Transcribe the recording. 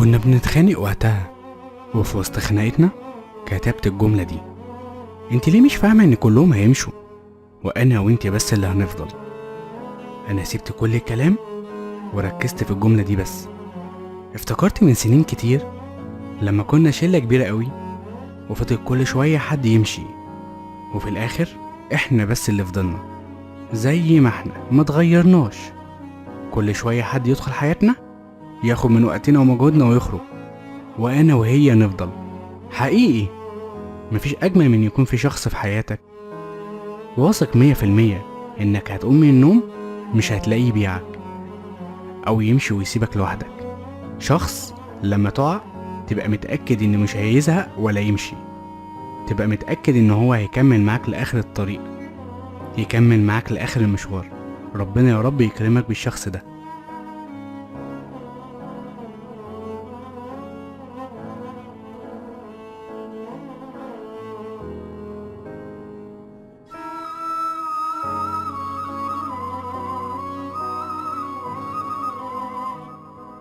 كنا بنتخانق وقتها، وفي وسط خناقتنا كتبت الجملة دي: انت ليه مش فاهمة ان كلهم هيمشوا وانا وانت بس اللي هنفضل؟ انا سبت كل الكلام وركزت في الجملة دي بس. افتكرت من سنين كتير لما كنا شلة كبيرة قوي، وفضل كل شوية حد يمشي، وفي الاخر احنا بس اللي فضلنا زي ما احنا ما تغيرناش. كل شوية حد يدخل حياتنا ياخد من وقتنا ومجهودنا ويخرج، وانا وهي نفضل. حقيقي مفيش اجمل من يكون في شخص في حياتك واثق 100% انك هتقوم من النوم مش هتلاقيه بيعك او يمشي ويسيبك لوحدك. شخص لما تقع تبقى متأكد انه مش هيزهق ولا يمشي، تبقى متأكد ان هو هيكمل معاك لاخر الطريق، يكمل معاك لاخر المشوار. ربنا يا رب يكرمك بالشخص ده.